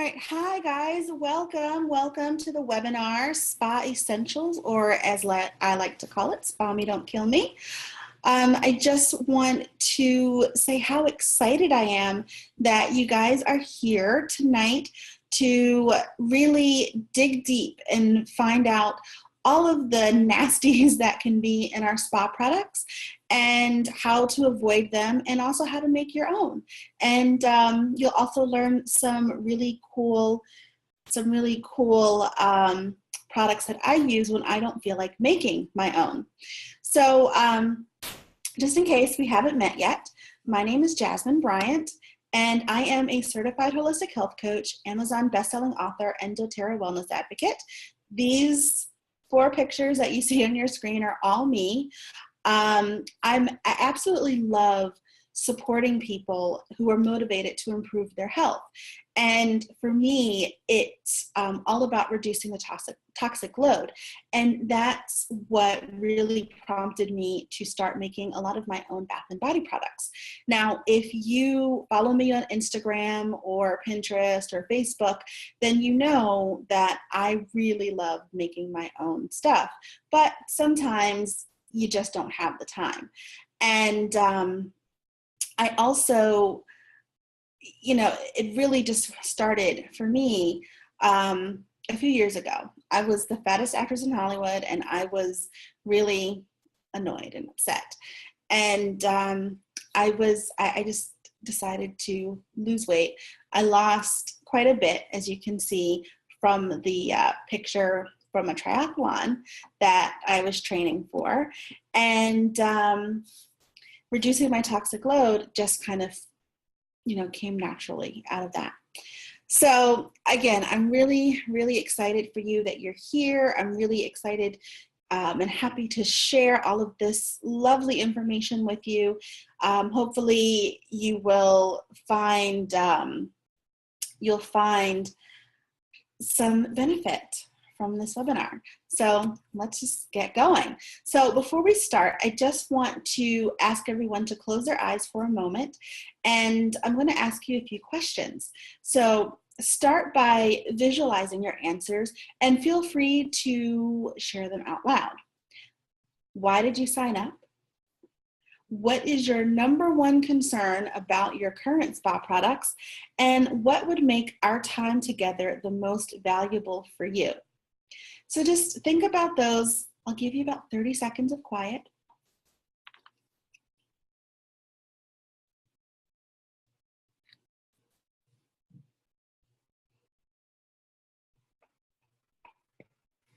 All right, hi guys, welcome to the webinar, Spa Essentials, or as I like to call it, Spa Me Don't Kill Me. I just want to say how excited I am that you guys are here tonight to really dig deep and find out all of the nasties that can be in our spa products and how to avoid them, and also how to make your own. And you'll also learn some really cool products that I use when I don't feel like making my own. So just in case we haven't met yet, my name is Jasmine Bryant, and I am a certified holistic health coach, Amazon bestselling author, and doTERRA wellness advocate. These 4 pictures that you see on your screen are all me. I absolutely love supporting people who are motivated to improve their health. And for me, it's all about reducing the toxic load. And that's what really prompted me to start making a lot of my own bath and body products. Now, if you follow me on Instagram or Pinterest or Facebook, then you know that I really love making my own stuff. But sometimes you just don't have the time. And I also, it really just started for me a few years ago. I was the fattest actress in Hollywood, and I was really annoyed and upset. And I just decided to lose weight. I lost quite a bit, as you can see from the picture from a triathlon that I was training for. And reducing my toxic load just kind of, came naturally out of that. So again, I'm really, really excited for you that you're here. I'm really excited and happy to share all of this lovely information with you. Hopefully you will find, you'll find some benefit from this webinar. So let's just get going. So before we start, I just want to ask everyone to close their eyes for a moment, and I'm going to ask you a few questions. So start by visualizing your answers and feel free to share them out loud. Why did you sign up? What is your #1 concern about your current spa products? And what would make our time together the most valuable for you? So just think about those. I'll give you about 30 seconds of quiet.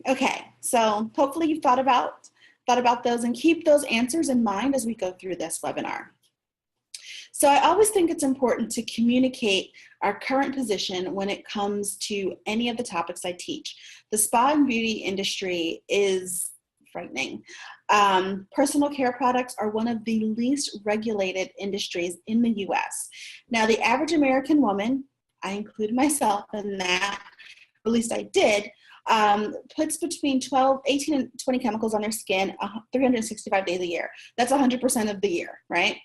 Okay, so hopefully you've thought about those, and keep those answers in mind as we go through this webinar. So I always think it's important to communicate our current position when it comes to any of the topics I teach. The spa and beauty industry is frightening. Personal care products are one of the least regulated industries in the US. Now, the average American woman, I include myself in that, or at least I did, puts between 18 and 20 chemicals on their skin 365 days a year. That's 100% of the year, right?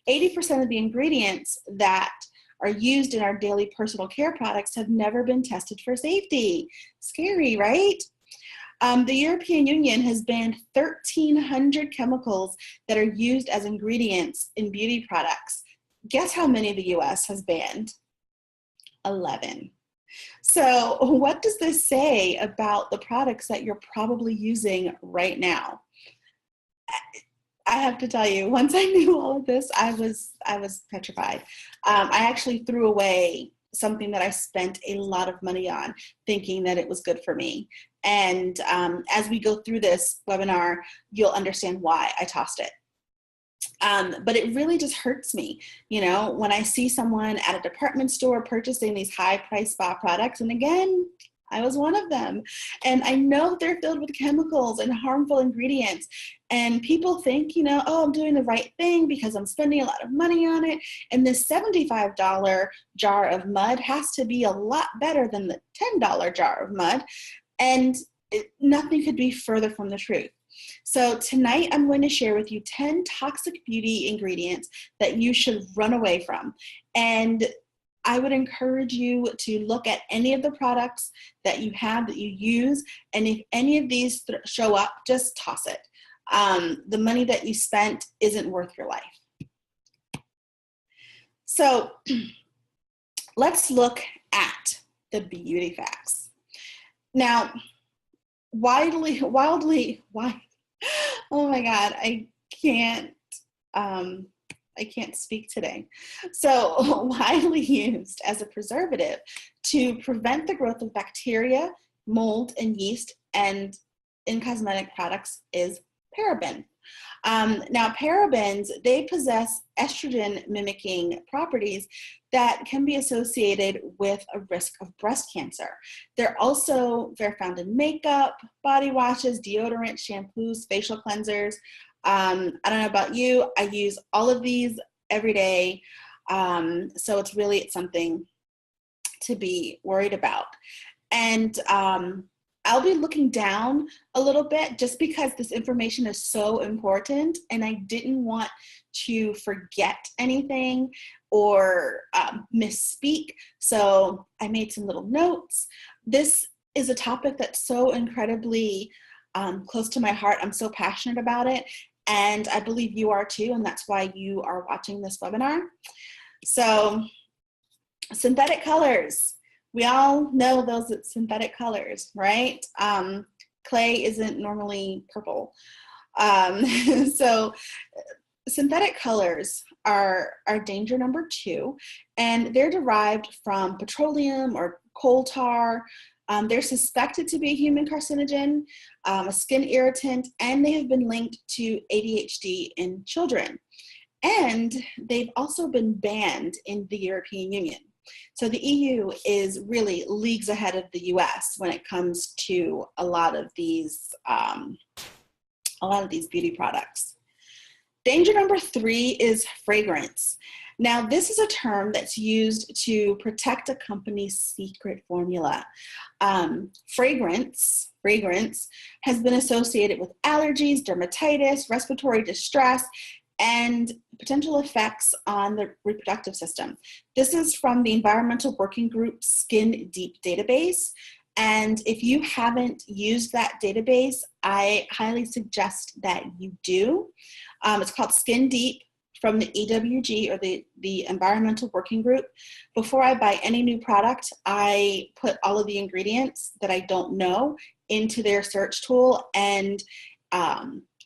80% of the ingredients that are used in our daily personal care products have never been tested for safety. Scary, right? The European Union has banned 1,300 chemicals that are used as ingredients in beauty products. Guess how many the US has banned? 11. So what does this say about the products that you're probably using right now? I have to tell you, once I knew all of this, I was petrified. I actually threw away something that I spent a lot of money on, thinking that it was good for me. And as we go through this webinar, you'll understand why I tossed it. But it really just hurts me, when I see someone at a department store purchasing these high-priced spa products. And again, I was one of them. And I know they're filled with chemicals and harmful ingredients. And people think, oh, I'm doing the right thing because I'm spending a lot of money on it. And this $75 jar of mud has to be a lot better than the $10 jar of mud. And nothing could be further from the truth. So tonight I'm going to share with you 10 toxic beauty ingredients that you should run away from. And I would encourage you to look at any of the products that you have, that you use, and if any of these show up, just toss it. The money that you spent isn't worth your life. So let's look at the beauty facts. Now, oh my God, I can't speak today. So widely used as a preservative to prevent the growth of bacteria, mold, and yeast, and in cosmetic products is paraben. Now, parabens, they possess estrogen mimicking properties that can be associated with a risk of breast cancer. They're found in makeup, body washes, deodorant, shampoos, facial cleansers. I don't know about you, I use all of these every day. So it's something to be worried about. And I'll be looking down a little bit just because this information is so important and I didn't want to forget anything or misspeak. So I made some little notes. This is a topic that's so incredibly close to my heart. I'm so passionate about it. And I believe you are too. And that's why you are watching this webinar. So synthetic colors. We all know those synthetic colors, right? Clay isn't normally purple. So synthetic colors are danger number 2, and they're derived from petroleum or coal tar. They're suspected to be a human carcinogen, a skin irritant, and they have been linked to ADHD in children. And they've also been banned in the European Union. So the EU is really leagues ahead of the US when it comes to a lot of these beauty products. Danger number 3 is fragrance. Now, this is a term that's used to protect a company's secret formula. Fragrance has been associated with allergies, dermatitis, respiratory distress, and potential effects on the reproductive system. This is from the Environmental Working Group Skin Deep database. And if you haven't used that database, I highly suggest that you do. It's called Skin Deep from the EWG, or the Environmental Working Group. Before I buy any new product, I put all of the ingredients that I don't know into their search tool, and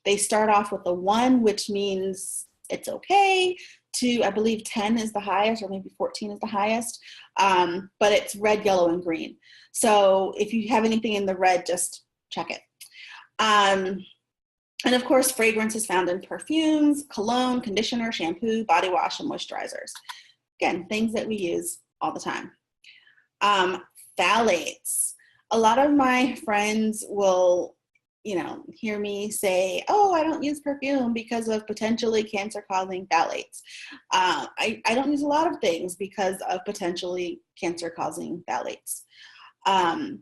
they start off with a 1, which means it's okay, to, I believe 10 is the highest, or maybe 14 is the highest, but it's red, yellow, and green. So if you have anything in the red, just check it. And of course, fragrance is found in perfumes, cologne, conditioner, shampoo, body wash, and moisturizers. Again, things that we use all the time. Phthalates. A lot of my friends will hear me say, oh, I don't use perfume because of potentially cancer-causing phthalates. I don't use a lot of things because of potentially cancer-causing phthalates. And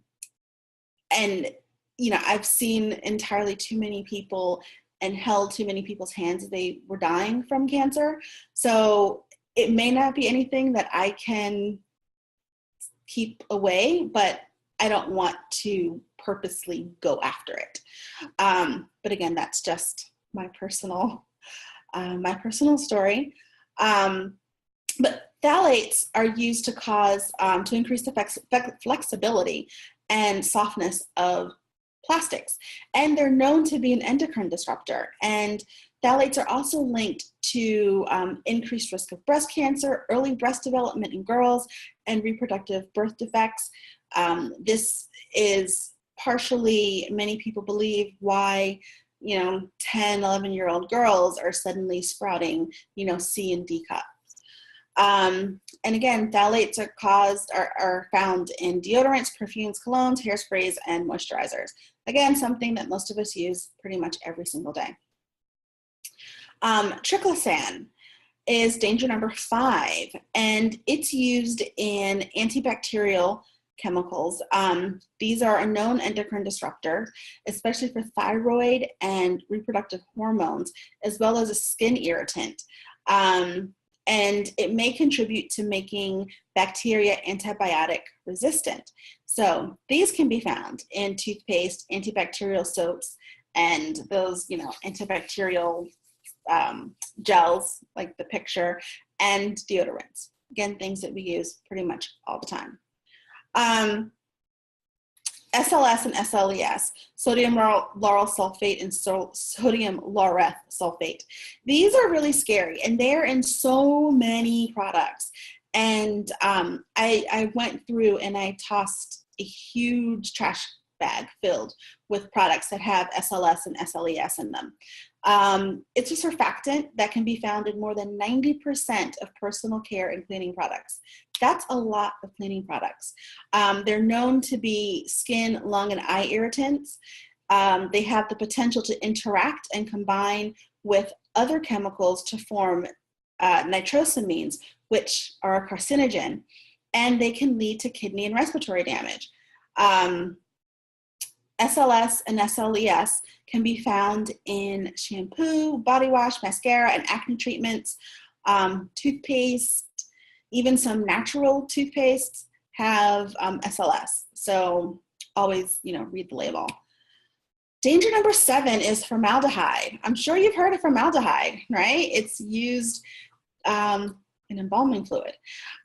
I've seen entirely too many people and held too many people's hands as they were dying from cancer. So it may not be anything that I can keep away, but I don't want to purposely go after it. But again, that's just my personal story. But phthalates are used to increase the flexibility and softness of plastics. And they're known to be an endocrine disruptor. And phthalates are also linked to increased risk of breast cancer, early breast development in girls, and reproductive birth defects. This is partially, many people believe, why 10, 11-year-old girls are suddenly sprouting C and D cups. And again, phthalates are found in deodorants, perfumes, colognes, hairsprays, and moisturizers. Again, something that most of us use pretty much every single day. Triclosan is danger number 5, and it's used in antibacterial chemicals. These are a known endocrine disruptor, especially for thyroid and reproductive hormones, as well as a skin irritant. and it may contribute to making bacteria antibiotic resistant. So these can be found in toothpaste, antibacterial soaps, and those, antibacterial gels, like the picture, and deodorants. Again, things that we use pretty much all the time. SLS and SLES, sodium lauryl sulfate and sodium laureth sulfate. These are really scary, and they're in so many products. And I went through and I tossed a huge trash bag filled with products that have SLS and SLES in them. It's a surfactant that can be found in more than 90% of personal care and cleaning products. That's a lot of cleaning products. They're known to be skin, lung, and eye irritants. They have the potential to interact and combine with other chemicals to form nitrosamines, which are a carcinogen, and they can lead to kidney and respiratory damage. SLS and SLES can be found in shampoo, body wash, mascara, and acne treatments, toothpaste. Even some natural toothpastes have SLS. So always, read the label. Danger number 7 is formaldehyde. I'm sure you've heard of formaldehyde, right? It's used in embalming fluid.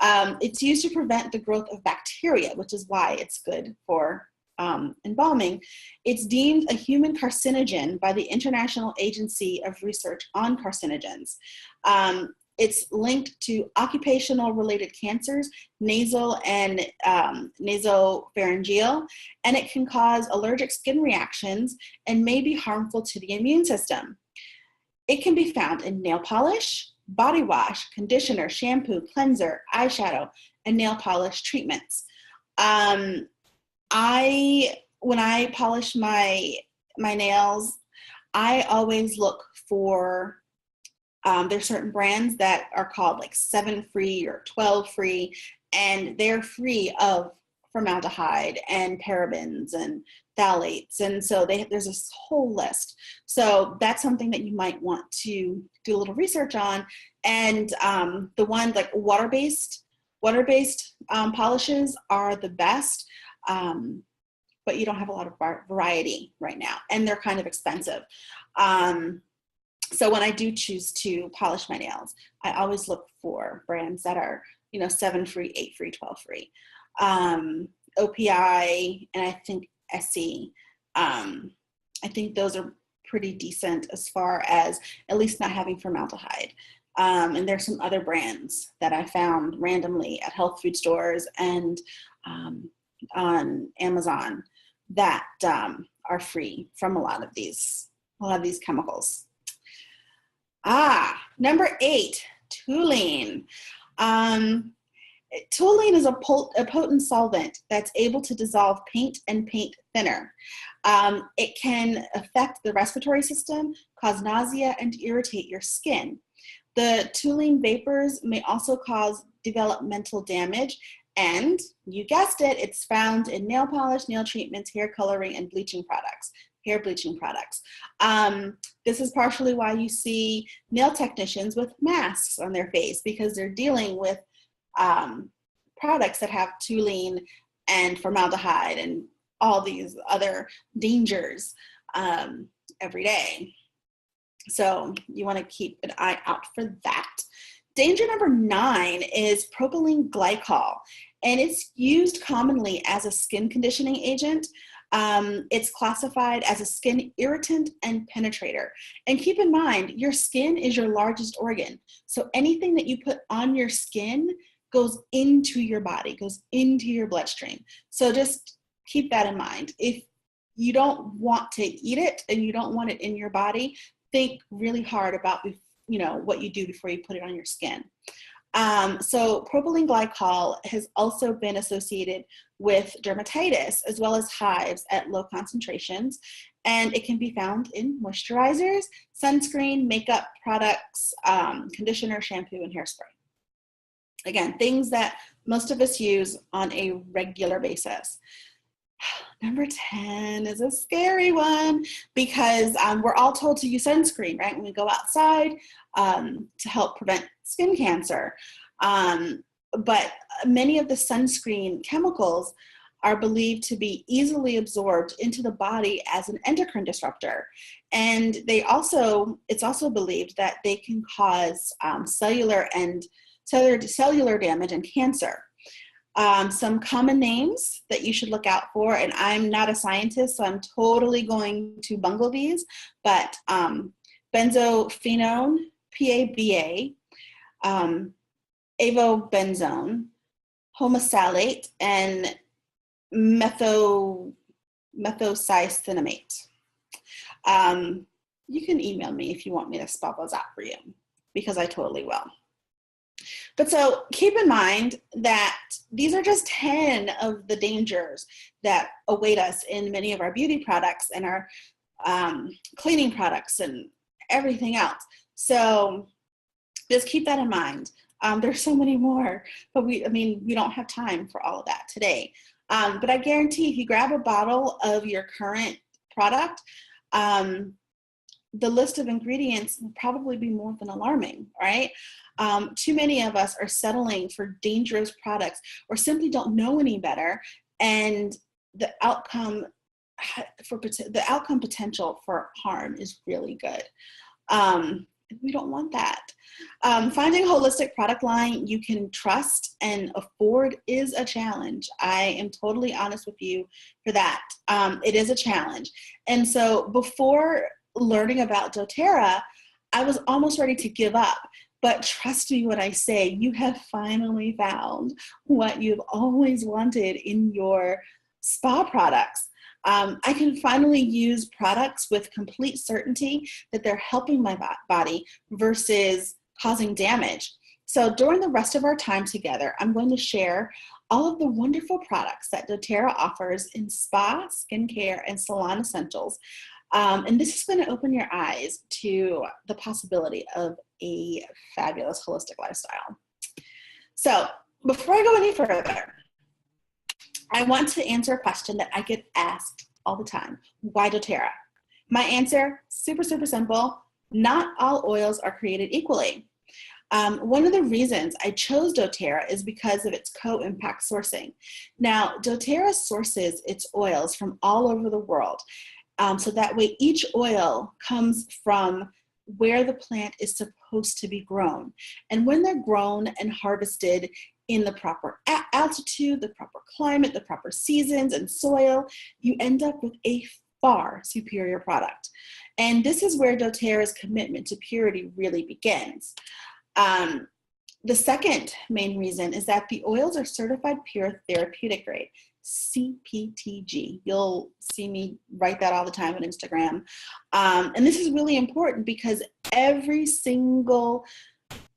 It's used to prevent the growth of bacteria, which is why it's good for embalming. It's deemed a human carcinogen by the International Agency of Research on Carcinogens. It's linked to occupational related cancers, nasal and nasopharyngeal, and it can cause allergic skin reactions and may be harmful to the immune system. It can be found in nail polish, body wash, conditioner, shampoo, cleanser, eyeshadow, and nail polish treatments. When I polish my nails, I always look for, there's certain brands that are called like 7 free or 12 free, and they're free of formaldehyde and parabens and phthalates. And so there's this whole list. So that's something that you might want to do a little research on. And the ones like water-based polishes are the best. But you don't have a lot of variety right now, and they're kind of expensive. So when I do choose to polish my nails, I always look for brands that are, 7 free, 8 free, 12 free. OPI, and I think SE. I think those are pretty decent as far as at least not having formaldehyde. And there's some other brands that I found randomly at health food stores and on Amazon that are free from a lot of these chemicals. Number 8, toluene. Toluene is a potent solvent that's able to dissolve paint and paint thinner. It can affect the respiratory system, cause nausea, and irritate your skin. The toluene vapors may also cause developmental damage, and you guessed it, it's found in nail polish, nail treatments, hair coloring, and hair bleaching products. This is partially why you see nail technicians with masks on their face, because they're dealing with products that have toluene and formaldehyde and all these other dangers every day. So you want to keep an eye out for that. Danger number 9 is propylene glycol, and it's used commonly as a skin conditioning agent. It's classified as a skin irritant and penetrator. And keep in mind, your skin is your largest organ. So anything that you put on your skin goes into your body, goes into your bloodstream. So just keep that in mind. If you don't want to eat it and you don't want it in your body, think really hard about what you do before you put it on your skin. So propylene glycol has also been associated with dermatitis as well as hives at low concentrations, and it can be found in moisturizers, sunscreen, makeup products, conditioner, shampoo, and hairspray. Again, things that most of us use on a regular basis. Number 10 is a scary one because we're all told to use sunscreen, right, when we go outside to help prevent skin cancer. But many of the sunscreen chemicals are believed to be easily absorbed into the body as an endocrine disruptor. And it's also believed that they can cause cellular damage and cancer. Some common names that you should look out for, and I'm not a scientist, so I'm totally going to bungle these, but benzophenone, PABA, avobenzone, homosalate, and methocyanate. You can email me if you want me to spell those out for you, because I totally will. But so keep in mind that these are just 10 of the dangers that await us in many of our beauty products and our cleaning products and everything else. So just keep that in mind. There's so many more, but we don't have time for all of that today. But I guarantee if you grab a bottle of your current product, the list of ingredients will probably be more than alarming, right? Too many of us are settling for dangerous products or simply don't know any better, and the outcome potential for harm is really good. We don't want that. Finding a holistic product line you can trust and afford is a challenge. I am totally honest with you for that. It is a challenge. And so before learning about doTERRA, I was almost ready to give up. But trust me when I say you have finally found what you've always wanted in your spa products. I can finally use products with complete certainty that they're helping my body versus causing damage. So during the rest of our time together, I'm going to share all of the wonderful products that doTERRA offers in spa, skincare, and salon essentials. And this is going to open your eyes to the possibility of a fabulous holistic lifestyle. So before I go any further, I want to answer a question that I get asked all the time. Why doTERRA? My answer, super, super simple. Not all oils are created equally. One of the reasons I chose doTERRA is because of its co-impact sourcing. Now, doTERRA sources its oils from all over the world. So that way each oil comes from where the plant is supposed to be grown. And when they're grown and harvested in the proper altitude, the proper climate, the proper seasons and soil, you end up with a far superior product. And this is where doTERRA's commitment to purity really begins. The second main reason is that the oils are certified pure therapeutic grade. CPTG. You'll see me write that all the time on Instagram. And this is really important because every single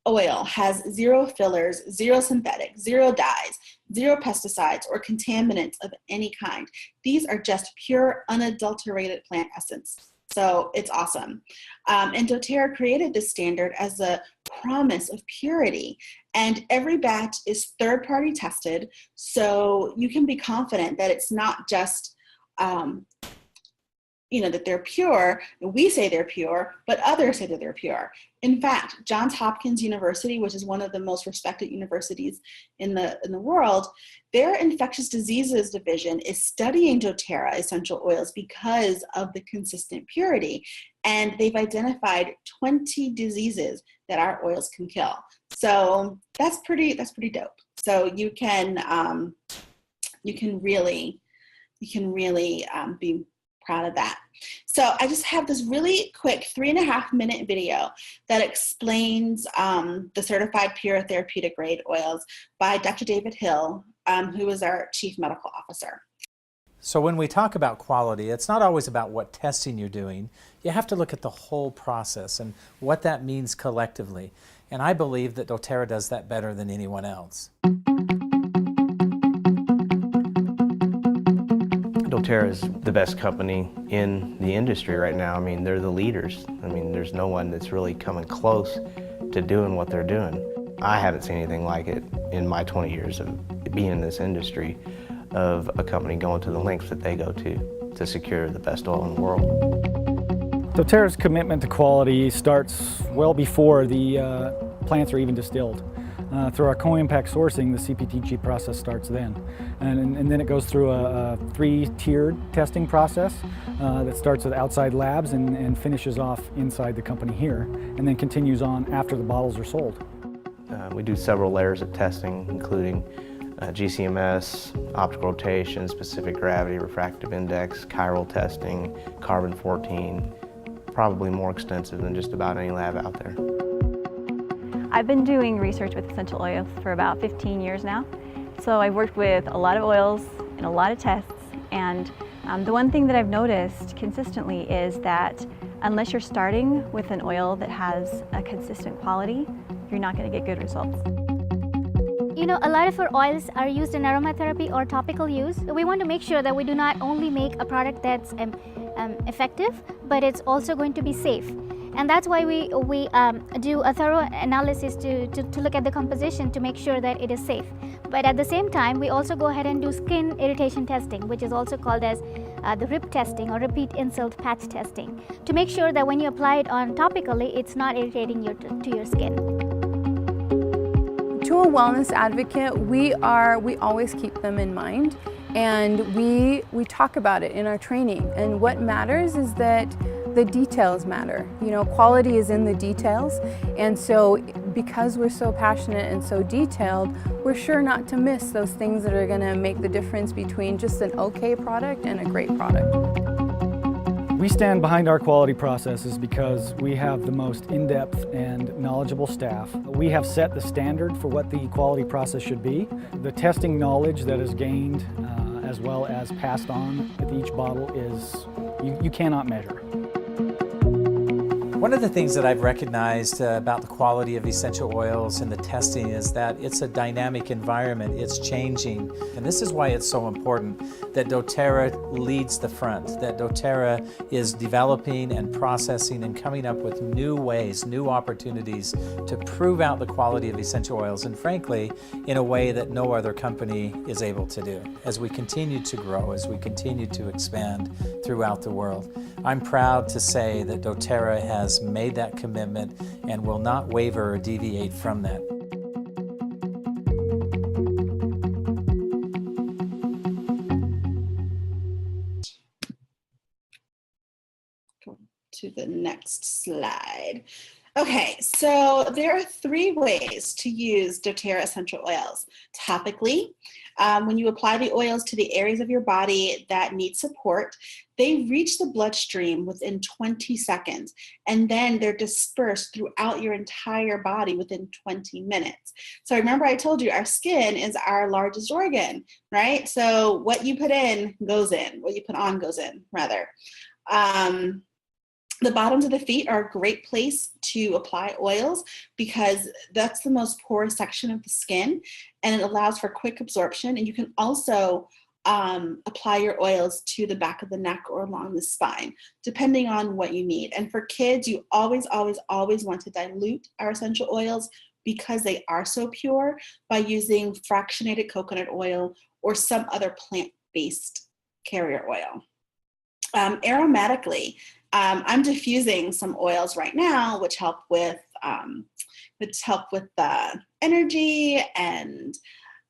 oil has zero fillers, zero synthetics, zero dyes, zero pesticides or contaminants of any kind. These are just pure, unadulterated plant essence. So it's awesome. And doTERRA created this standard as a promise of purity. And every batch is third-party tested, so you can be confident that it's not just, that they're pure. We say they're pure, but others say that they're pure. In fact, Johns Hopkins University, which is one of the most respected universities in the world, their infectious diseases division is studying doTERRA essential oils because of the consistent purity. And they've identified 20 diseases that our oils can kill. So that's pretty dope. So you can really be proud of that. So I just have this really quick 3.5-minute video that explains the certified pure therapeutic grade oils by Dr. David Hill, who is our Chief Medical Officer. So when we talk about quality, it's not always about what testing you're doing. You have to look at the whole process and what that means collectively. And I believe that doTERRA does that better than anyone else. doTERRA is the best company in the industry right now. I mean, they're the leaders. I mean, there's no one that's really coming close to doing what they're doing. I haven't seen anything like it in my 20 years of being in this industry. of a company going to the lengths that they go to secure the best oil in the world. doTERRA's commitment to quality starts well before the plants are even distilled. Through our co-impact sourcing, the CPTG process starts then. And then it goes through a three-tiered testing process that starts with outside labs and finishes off inside the company here, and then continues on after the bottles are sold. We do several layers of testing, including GCMS, optical rotation, specific gravity, refractive index, chiral testing, carbon-14, probably more extensive than just about any lab out there. I've been doing research with essential oils for about 15 years now. So I've worked with a lot of oils and a lot of tests, and the one thing that I've noticed consistently is that unless you're starting with an oil that has a consistent quality, you're not going to get good results. You know, a lot of our oils are used in aromatherapy or topical use. We want to make sure that we do not only make a product that's effective, but it's also going to be safe. And that's why we do a thorough analysis to look at the composition to make sure that it is safe. But at the same time, we also go ahead and do skin irritation testing, which is also called as the RIP testing or repeat insult patch testing, to make sure that when you apply it on topically, it's not irritating to your skin. To a wellness advocate, we always keep them in mind, and we talk about it in our training. And what matters is that the details matter. You know, quality is in the details, and so because we're so passionate and so detailed, we're sure not to miss those things that are going to make the difference between just an okay product and a great product. We stand behind our quality processes because we have the most in-depth and knowledgeable staff. We have set the standard for what the quality process should be. The testing knowledge that is gained as well as passed on with each bottle is, you cannot measure. One of the things that I've recognized about the quality of essential oils and the testing is that it's a dynamic environment, it's changing, and this is why it's so important that doTERRA leads the front, that doTERRA is developing and processing and coming up with new ways, new opportunities to prove out the quality of essential oils, and frankly, in a way that no other company is able to do. As we continue to grow, as we continue to expand throughout the world, I'm proud to say that doTERRA has made that commitment and will not waver or deviate from that. Go to the next slide. Okay, so there are 3 ways to use doTERRA essential oils. Topically, when you apply the oils to the areas of your body that need support, they reach the bloodstream within 20 seconds, and then they're dispersed throughout your entire body within 20 minutes. So remember I told you our skin is our largest organ, right? So what you put in goes in, what you put on goes in, rather. The bottoms of the feet are a great place to apply oils because that's the most porous section of the skin, and it allows for quick absorption. And you can also apply your oils to the back of the neck or along the spine, depending on what you need. And for kids, you always, always, always want to dilute our essential oils because they are so pure by using fractionated coconut oil or some other plant-based carrier oil. Aromatically, I'm diffusing some oils right now, which help with energy, and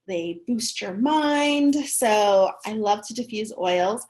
they boost your mind. So I love to diffuse oils.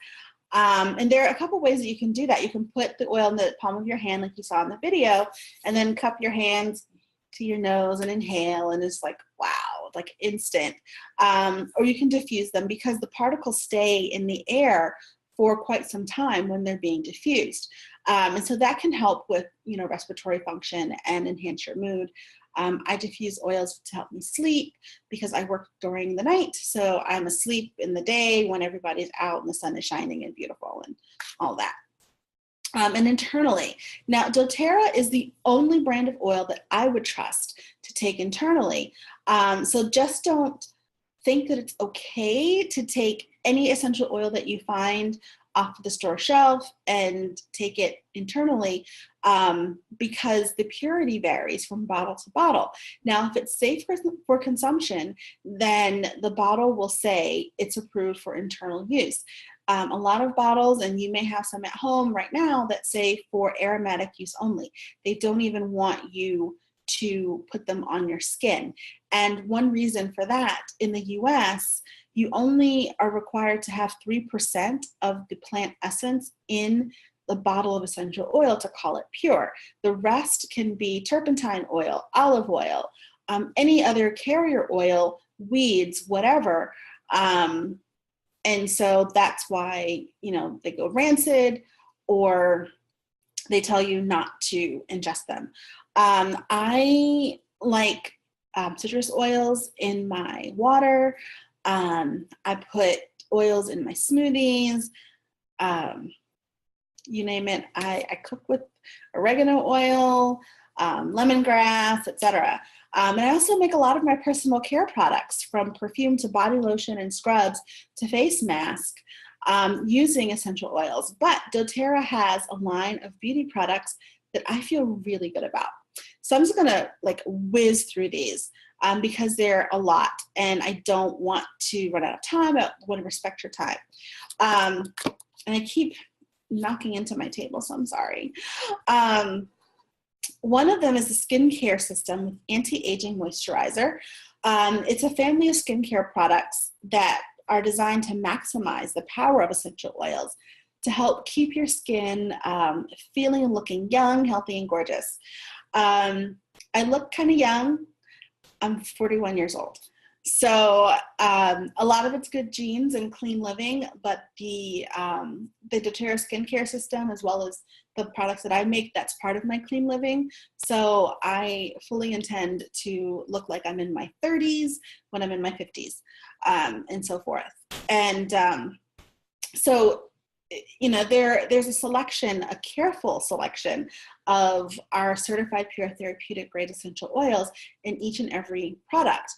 And there are a couple ways that you can do that. You can put the oil in the palm of your hand like you saw in the video, and then cup your hands to your nose and inhale, and it's like, wow, like instant. Or you can diffuse them because the particles stay in the air for quite some time when they're being diffused. And so that can help with, respiratory function and enhance your mood. I diffuse oils to help me sleep because I work during the night. So I'm asleep in the day when everybody's out and the sun is shining and beautiful and all that. And internally, now doTERRA is the only brand of oil that I would trust to take internally. So just don't think that it's okay to take any essential oil that you find off the store shelf and take it internally, because the purity varies from bottle to bottle. Now, if it's safe for consumption, then the bottle will say it's approved for internal use. A lot of bottles, and you may have some at home right now, that say for aromatic use only. They don't even want you to put them on your skin. And one reason for that, in the US, you only are required to have 3% of the plant essence in the bottle of essential oil to call it pure. The rest can be turpentine oil, olive oil, any other carrier oil, weeds, whatever. And so that's why, you know, they go rancid, or they tell you not to ingest them. I like citrus oils in my water. I put oils in my smoothies. You name it. I cook with oregano oil, lemongrass, etc. And I also make a lot of my personal care products, from perfume to body lotion and scrubs to face mask, using essential oils. But doTERRA has a line of beauty products that I feel really good about. So I'm just gonna like whiz through these because they're a lot, and I don't want to run out of time. I want to respect your time. And I keep knocking into my table, so I'm sorry. One of them is the skincare system with anti-aging moisturizer. It's a family of skincare products that are designed to maximize the power of essential oils to help keep your skin feeling and looking young, healthy, and gorgeous. I look kind of young. I'm 41 years old. So a lot of it's good genes and clean living, but the doTERRA skincare system, as well as the products that I make, that's part of my clean living. So I fully intend to look like I'm in my 30s when I'm in my 50s, and so forth. And so, you know, there's a selection, a careful selection of our certified pure therapeutic grade essential oils in each and every product.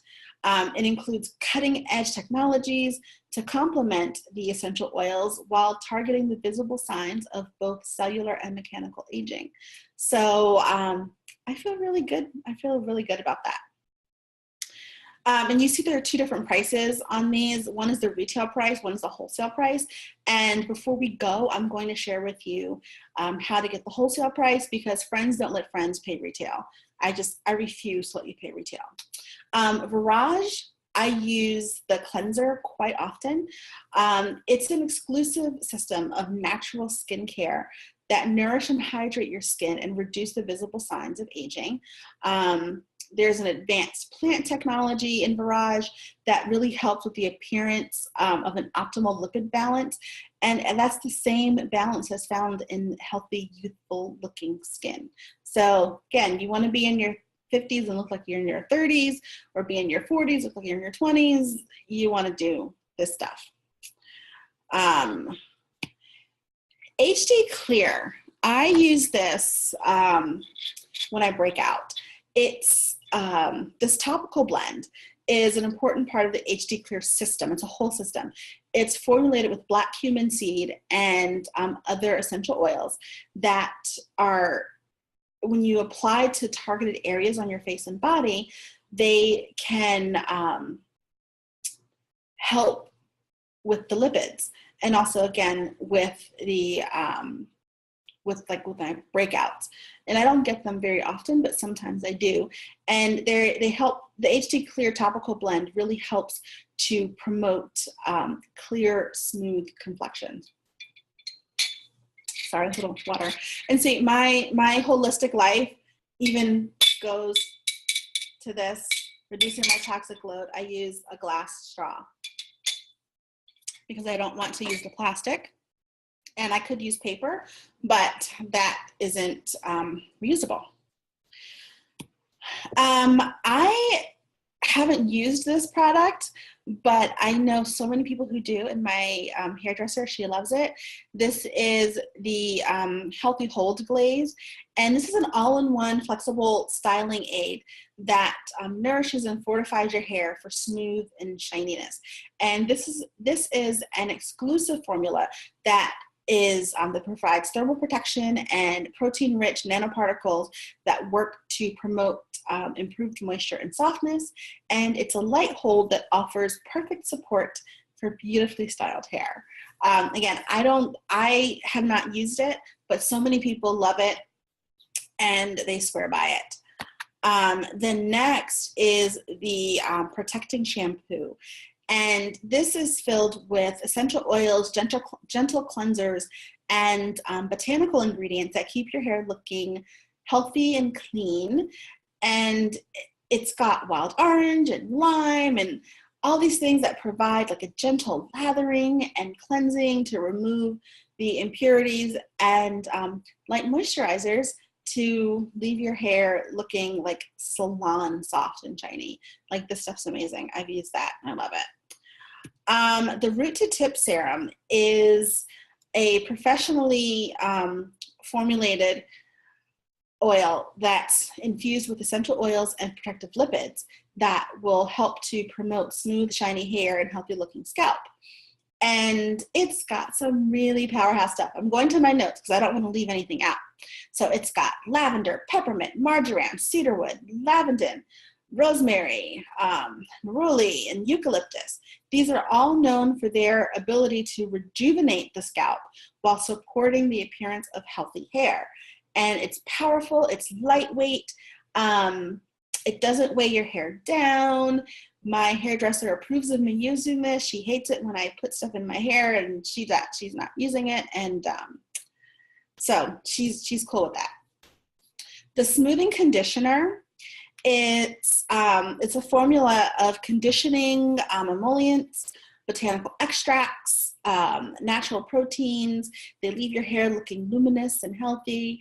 It includes cutting edge technologies to complement the essential oils while targeting the visible signs of both cellular and mechanical aging. So I feel really good. I feel really good about that. And you see there are two different prices on these. One is the retail price, one is the wholesale price. And before we go, I'm going to share with you how to get the wholesale price, because friends don't let friends pay retail. I refuse to let you pay retail. Virage, I use the cleanser quite often. It's an exclusive system of natural skincare that nourish and hydrate your skin and reduce the visible signs of aging. There's an advanced plant technology in Virage that really helps with the appearance of an optimal lipid balance. And that's the same balance as found in healthy, youthful looking skin. So again, you want to be in your 50s and look like you're in your 30s, or be in your 40s, look like you're in your 20s. You want to do this stuff. HD Clear. I use this when I break out. It's this topical blend is an important part of the HD Clear system. It's a whole system. It's formulated with black cumin seed and other essential oils that are, when you apply to targeted areas on your face and body, they can help with the lipids, and also again with the with my breakouts. And I don't get them very often, but sometimes I do. And they help. The HD Clear topical blend really helps to promote clear, smooth complexion. Sorry, a little water. And see, my holistic life even goes to this, reducing my toxic load. I use a glass straw because I don't want to use the plastic. And I could use paper, but that isn't reusable. I haven't used this product, but I know so many people who do, and my hairdresser, she loves it. This is the Healthy Hold Glaze, and this is an all-in-one flexible styling aid that nourishes and fortifies your hair for smooth and shininess. And this is an exclusive formula that that provides thermal protection and protein-rich nanoparticles that work to promote improved moisture and softness. And it's a light hold that offers perfect support for beautifully styled hair. Again, I have not used it, but so many people love it and they swear by it. The next is the protecting shampoo. And this is filled with essential oils, gentle cleansers, and botanical ingredients that keep your hair looking healthy and clean. And it's got wild orange and lime and all these things that provide like a gentle lathering and cleansing to remove the impurities, and light moisturizers to leave your hair looking like salon soft and shiny. Like, this stuff's amazing. I've used that. I love it. The Root to Tip Serum is a professionally formulated oil that's infused with essential oils and protective lipids that will help to promote smooth, shiny hair and healthy looking scalp. And it's got some really powerhouse stuff. I'm going to my notes because I don't want to leave anything out. So it's got lavender, peppermint, marjoram, cedarwood, lavandin, rosemary, neroli, and eucalyptus. These are all known for their ability to rejuvenate the scalp while supporting the appearance of healthy hair. And it's powerful, it's lightweight, it doesn't weigh your hair down. My hairdresser approves of me using this. She hates it when I put stuff in my hair, and she's not using it, and so she's cool with that. The smoothing conditioner, it's a formula of conditioning emollients, botanical extracts, natural proteins. They leave your hair looking luminous and healthy.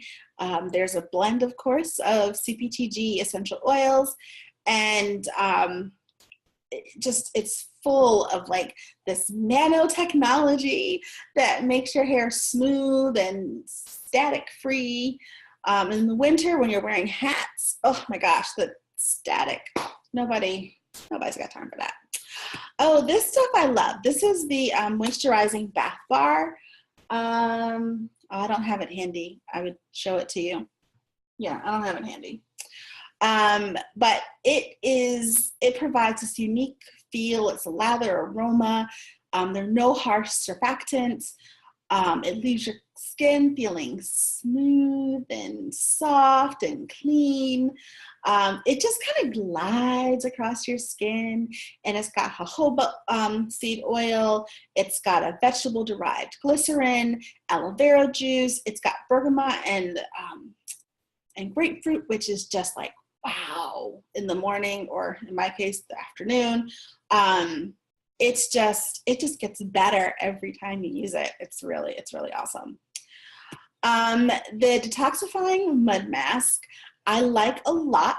There's a blend, of course, of CPTG essential oils, and it's full of like this nanotechnology that makes your hair smooth and static free. In the winter when you're wearing hats, oh my gosh, the static, nobody's got time for that. Oh, this stuff I love. This is the moisturizing bath bar. I don't have it handy. I would show it to you. Yeah, I don't have it handy. But it provides this unique feel. It's a lather aroma. There are no harsh surfactants. It leaves your skin feeling smooth and soft and clean. It just kind of glides across your skin, and it's got jojoba seed oil. It's got a vegetable-derived glycerin, aloe vera juice. It's got bergamot and grapefruit, which is just like, wow, in the morning, or in my case, the afternoon. It just gets better every time you use it. It's really awesome. The detoxifying mud mask, I like a lot.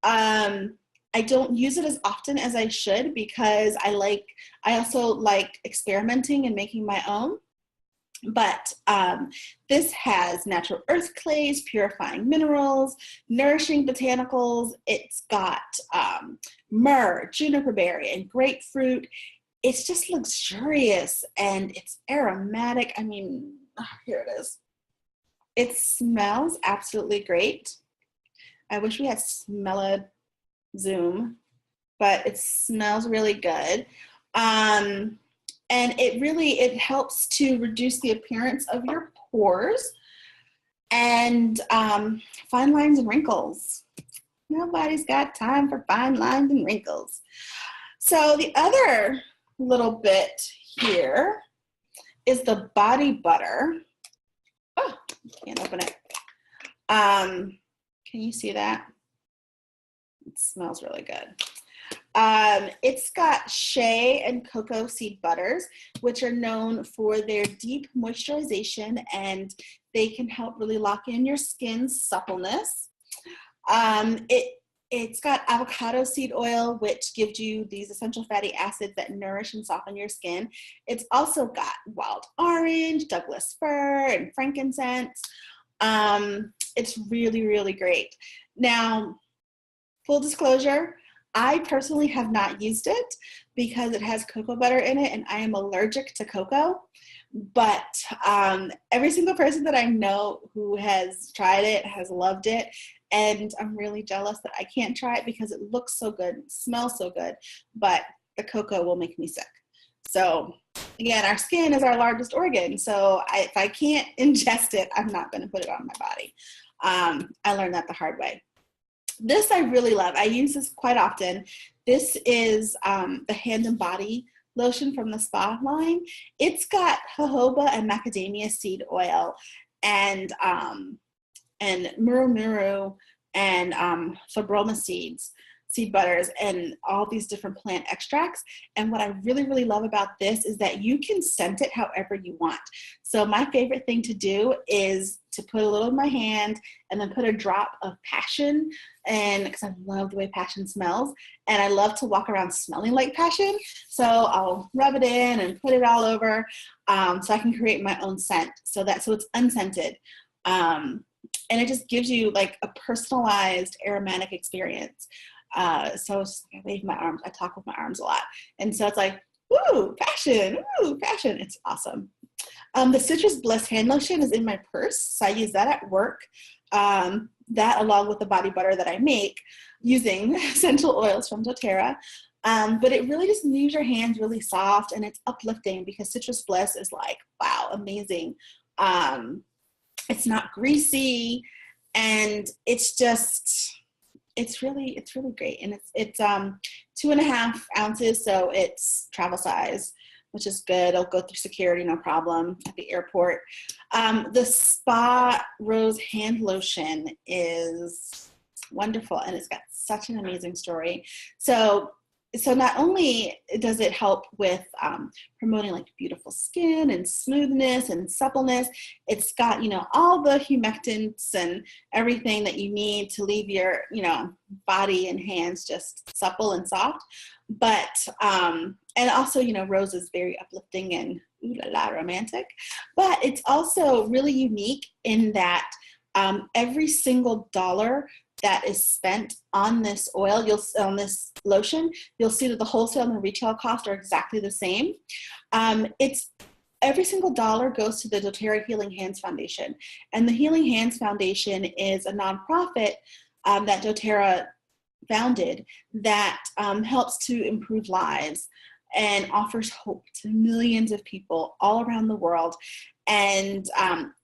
I don't use it as often as I should because I also like experimenting and making my own. But this has natural earth clays, purifying minerals, nourishing botanicals. It's got myrrh, juniper berry, and grapefruit. It's just luxurious and it's aromatic. I mean, here it is. It smells absolutely great. I wish we had Smell-A Zoom, but it smells really good. And it helps to reduce the appearance of your pores and fine lines and wrinkles. Nobody's got time for fine lines and wrinkles. So the other little bit here is the body butter. Oh, can't open it. Can you see that? It smells really good. It's got shea and cocoa seed butters, which are known for their deep moisturization, and they can help really lock in your skin's suppleness. It's got avocado seed oil, which gives you these essential fatty acids that nourish and soften your skin. It's also got wild orange, Douglas fir, and frankincense. It's really, really great. Now, full disclosure, I personally have not used it because it has cocoa butter in it, and I am allergic to cocoa. But every single person that I know who has tried it has loved it, and I'm really jealous that I can't try it because it looks so good, it smells so good, but the cocoa will make me sick. So again, our skin is our largest organ, so if I can't ingest it, I'm not going to put it on my body. I learned that the hard way. This I really love. I use this quite often. This is the Hand and Body lotion from the Spa line. It's got jojoba and macadamia seed oil and muru muru and fibroma seed butters, and all these different plant extracts. And what I really, really love about this is that you can scent it however you want. So my favorite thing to do is to put a little in my hand and then put a drop of passion, and because I love the way passion smells, and I love to walk around smelling like passion. So I'll rub it in and put it all over, so I can create my own scent so it's unscented. And it just gives you like a personalized aromatic experience. So it's like I wave my arms, I talk with my arms a lot. And so it's like, woo, passion, it's awesome. The Citrus Bliss hand lotion is in my purse, so I use that at work. That along with the body butter that I make using essential oils from doTERRA. But it really just leaves your hands really soft, and it's uplifting because Citrus Bliss is like, wow, amazing. It's not greasy, and it's really great. And it's 2.5 ounces, so it's travel size, which is good. It'll go through security, no problem, at the airport. The Spa Rose hand lotion is wonderful, and it's got such an amazing story. So not only does it help with promoting like beautiful skin and smoothness and suppleness, it's got, all the humectants and everything that you need to leave your, body and hands just supple and soft. But, and also, rose is very uplifting and ooh la la romantic, but it's also really unique in that every single dollar that is spent on this oil, on this lotion, you'll see that the wholesale and the retail cost are exactly the same. Every single dollar goes to the doTERRA Healing Hands Foundation. And the Healing Hands Foundation is a nonprofit that doTERRA founded that helps to improve lives and offers hope to millions of people all around the world. And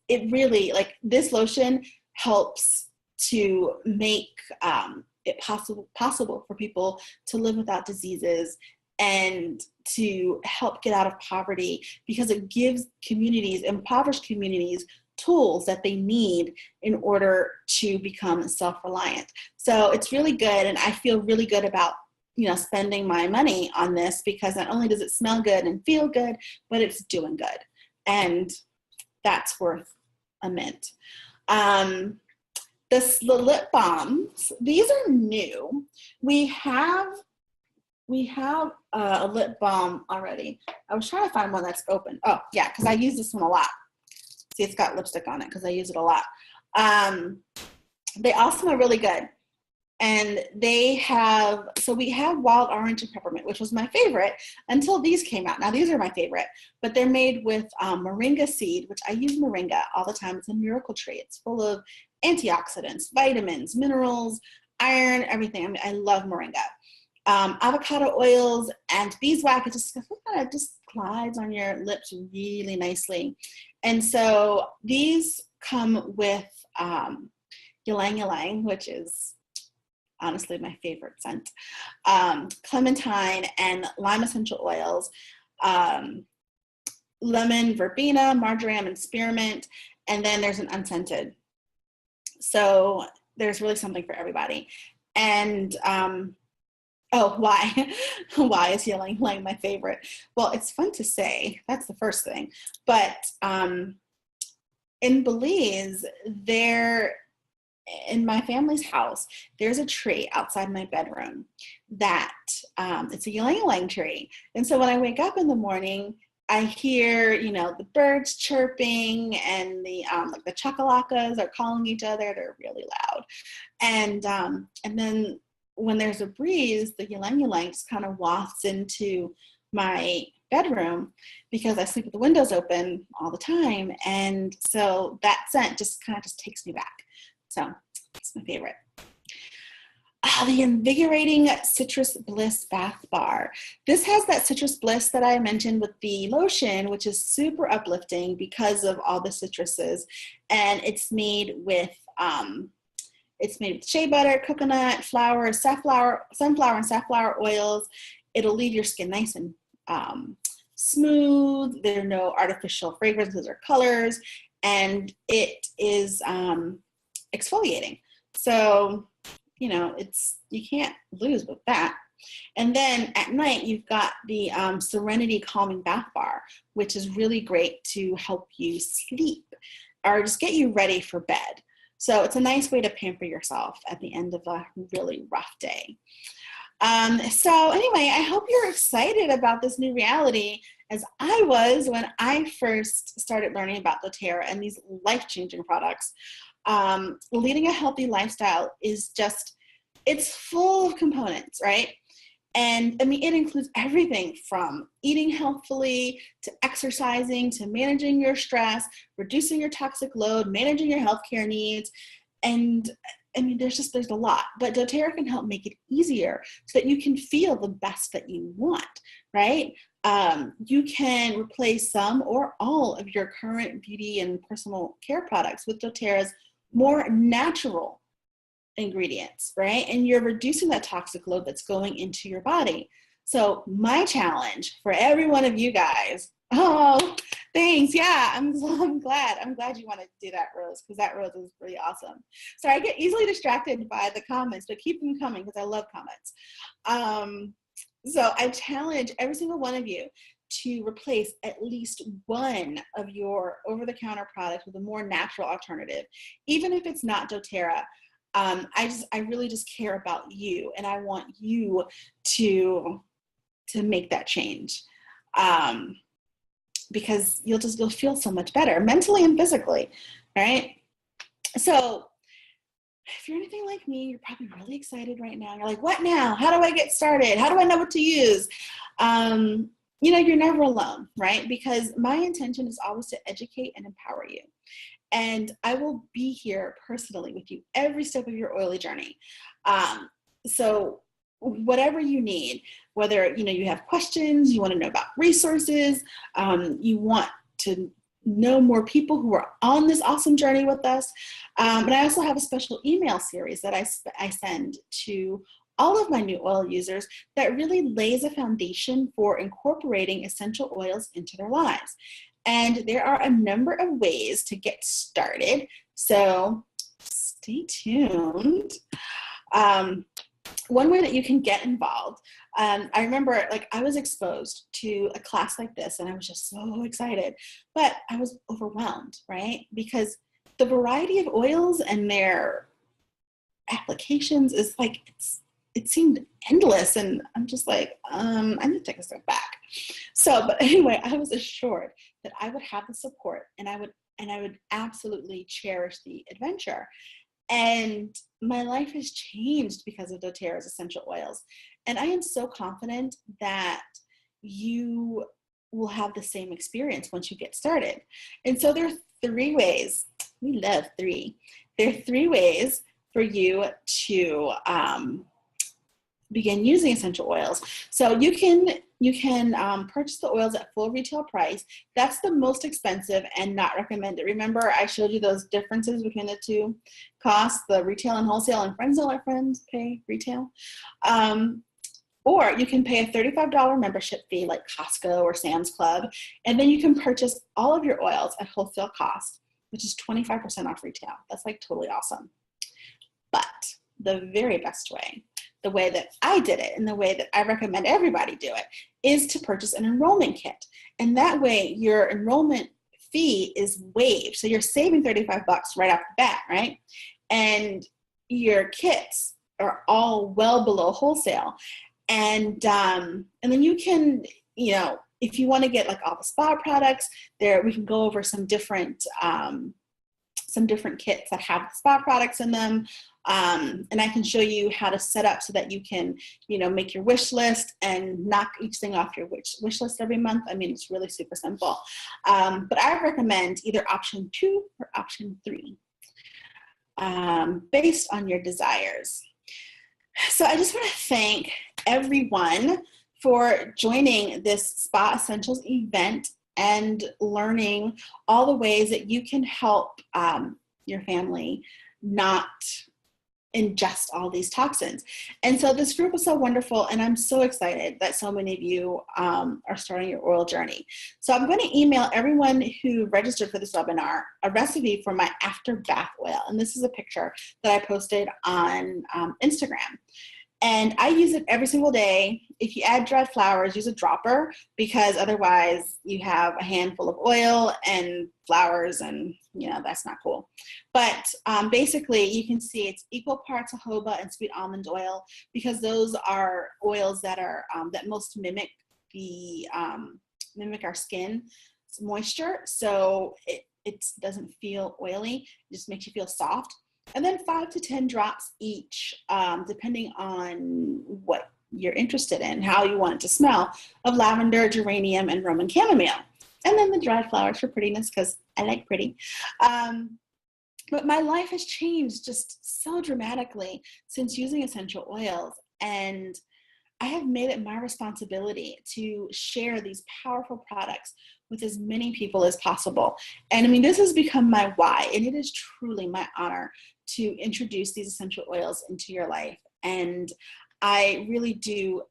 it really, this lotion helps to make it possible for people to live without diseases and to help get out of poverty, because it gives impoverished communities, tools that they need in order to become self-reliant. So it's really good, and I feel really good about spending my money on this, because not only does it smell good and feel good, but it's doing good, and that's worth a mint. The lip balms, these are new. We have a lip balm already. I was trying to find one that's open. Oh yeah, because I use this one a lot. See, it's got lipstick on it because I use it a lot. They all smell really good. And we have wild orange and peppermint, which was my favorite until these came out. Now these are my favorite, but they're made with moringa seed, which I use moringa all the time. It's a miracle tree. It's full of antioxidants, vitamins, minerals, iron, everything. I mean, I love moringa. Avocado oils and beeswax. It just glides on your lips really nicely. And so these come with ylang ylang, which is honestly my favorite scent, clementine and lime essential oils, lemon, verbena, marjoram, and spearmint, and then there's an unscented. So there's really something for everybody. And why? Why is ylang ylang my favorite? Well, it's fun to say. That's the first thing. But in Belize, in my family's house, there's a tree outside my bedroom that it's a ylang ylang tree. And so when I wake up in the morning, I hear, the birds chirping, and the chakalacas are calling each other. They're really loud. And then when there's a breeze, the ylang ylang just kind of wafts into my bedroom because I sleep with the windows open all the time. And so that scent just kind of just takes me back. So it's my favorite. The Invigorating Citrus Bliss Bath Bar. This has that citrus bliss that I mentioned with the lotion, which is super uplifting because of all the citruses. And it's made with shea butter, coconut, flour, sunflower and safflower oils. It'll leave your skin nice and smooth. There are no artificial fragrances or colors, and it is exfoliating. So, you know, you can't lose with that. And then at night, you've got the Serenity Calming Bath Bar, which is really great to help you sleep or just get you ready for bed. So it's a nice way to pamper yourself at the end of a really rough day. So anyway, I hope you're excited about this new reality as I was when I first started learning about doTERRA and these life-changing products. Leading a healthy lifestyle is it's full of components, right? And I mean, it includes everything from eating healthfully to exercising to managing your stress, reducing your toxic load, managing your healthcare needs. And I mean, there's a lot, but doTERRA can help make it easier so that you can feel the best that you want, right? You can replace some or all of your current beauty and personal care products with doTERRA's more natural ingredients, right? And you're reducing that toxic load that's going into your body. So my challenge for every one of you guys, oh, thanks. Yeah, I'm glad you want to do that, Rose, because that Rose is pretty awesome. So I get easily distracted by the comments, but keep them coming because I love comments. So I challenge every single one of you to replace at least one of your over-the-counter products with a more natural alternative, even if it's not doTERRA. I really just care about you, and I want you to make that change, because you'll feel so much better mentally and physically, right? So if you're anything like me, you're probably really excited right now. You're like, what now? How do I get started? How do I know what to use? You know, you're never alone, right? Because my intention is always to educate and empower you. And I will be here personally with you every step of your oily journey. So whatever you need, whether, you know, you have questions, you want to know about resources, you want to know more people who are on this awesome journey with us. And I also have a special email series that I send to all of my new oil users that really lays a foundation for incorporating essential oils into their lives. And there are a number of ways to get started, so stay tuned. One way that you can get involved, I remember, like, I was exposed to a class like this and I was just so excited, but I was overwhelmed, right? Because the variety of oils and their applications is like, it seemed endless, and I'm just like, I need to take a step back. So, but anyway, I was assured that I would have the support, and I would absolutely cherish the adventure. And my life has changed because of doTERRA's essential oils. And I am so confident that you will have the same experience once you get started. And so there are 3 ways. We love 3. There are 3 ways for you to begin using essential oils. So you can purchase the oils at full retail price. That's the most expensive and not recommended. Remember, I showed you those differences between the 2 costs, the retail and wholesale, and friends don't let friends pay retail. Or you can pay a $35 membership fee like Costco or Sam's Club, and then you can purchase all of your oils at wholesale cost, which is 25% off retail. That's like totally awesome. But the very best way, the way that I did it and the way that I recommend everybody do it, is to purchase an enrollment kit. And that way your enrollment fee is waived. So you're saving $35 right off the bat, right? And your kits are all well below wholesale. And then you can, you know, if you want to get like all the spa products there, we can go over some different some different kits that have spa products in them. And I can show you how to set up so that you can, make your wish list and knock each thing off your wish list every month. I mean, it's really super simple. But I recommend either option 2 or option 3, based on your desires. So I just want to thank everyone for joining this Spa Essentials event and learning all the ways that you can help your family not ingest all these toxins. And so this group was so wonderful, and I'm so excited that so many of you are starting your oil journey. So I'm going to email everyone who registered for this webinar a recipe for my after bath oil. And this is a picture that I posted on Instagram. And I use it every single day. If you add dried flowers, use a dropper, because otherwise you have a handful of oil and flowers, and that's not cool. But basically you can see it's equal parts jojoba and sweet almond oil, because those are oils that are that most mimic our skin's moisture. So it doesn't feel oily, it just makes you feel soft. And then 5 to 10 drops each, depending on what you're interested in, how you want it to smell, of lavender, geranium, and Roman chamomile. And then the dried flowers for prettiness, because I like pretty. But my life has changed just so dramatically since using essential oils. And I have made it my responsibility to share these powerful products with as many people as possible. And I mean, this has become my why, and it is truly my honor to introduce these essential oils into your life. And I really do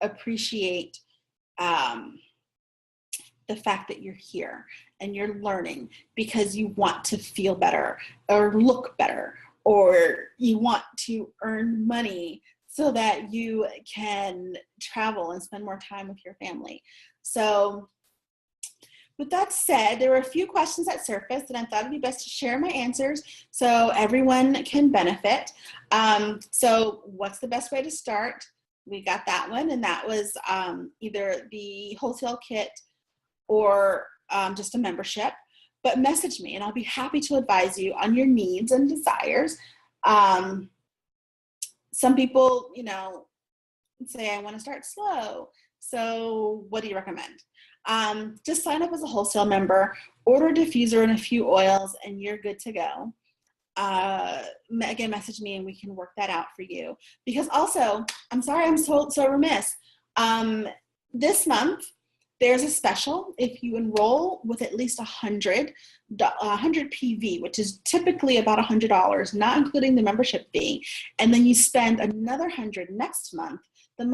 appreciate the fact that you're here and you're learning because you want to feel better or look better, or you want to earn money so that you can travel and spend more time with your family. So with that said, there were a few questions that surfaced, and I thought it'd be best to share my answers so everyone can benefit. So what's the best way to start? We got that one, and that was either the wholesale kit or just a membership. But message me, and I'll be happy to advise you on your needs and desires. Some people, say, I want to start slow. So what do you recommend? Just sign up as a wholesale member, order a diffuser and a few oils, and you're good to go. Again, message me and we can work that out for you. Because also, I'm sorry, I'm so remiss. This month, there's a special. If you enroll with at least 100 PV, which is typically about $100, not including the membership fee, and then you spend another 100 next month, the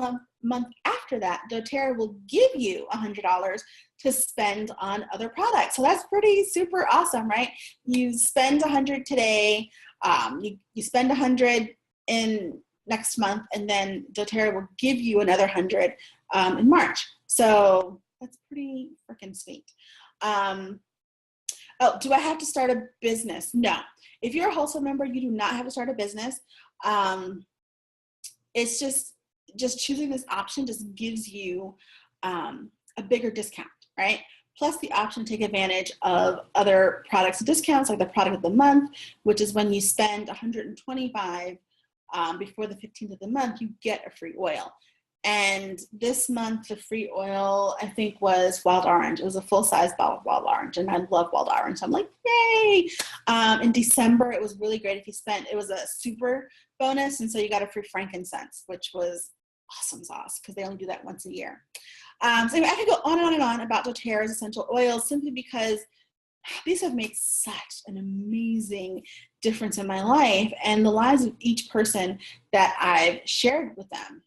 month after that, doTERRA will give you $100 to spend on other products. So that's pretty super awesome, right? You spend 100 today, you spend 100 in next month, and then doTERRA will give you another 100 in March. So that's pretty freaking sweet. Oh, do I have to start a business? No. If you're a wholesale member, you do not have to start a business. It's just choosing this option just gives you a bigger discount, right? Plus the option to take advantage of other products and discounts, like the product of the month, which is when you spend $125 before the 15th of the month, you get a free oil. And this month, the free oil, I think, was wild orange. It was a full-size bottle of wild orange, and I love wild orange. So I'm like, yay! In December, it was really great if you spent, it was a super bonus, and so you got a free frankincense, which was awesome sauce, because they only do that once a year. So anyway, I could go on and on and on about doTERRA's essential oils, simply because these have made such an amazing difference in my life and the lives of each person that I've shared with them.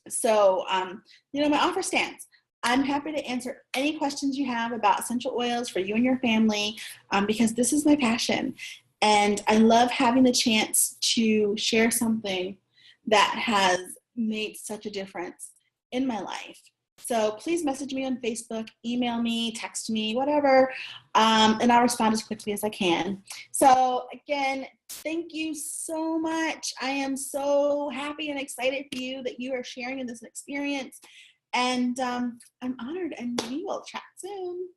So, my offer stands. I'm happy to answer any questions you have about essential oils for you and your family, because this is my passion. And I love having the chance to share something that has made such a difference in my life. So please message me on Facebook, email me, text me, whatever, and I'll respond as quickly as I can. So again, thank you so much. I am so happy and excited for you that you are sharing in this experience. And I'm honored, and we will chat soon.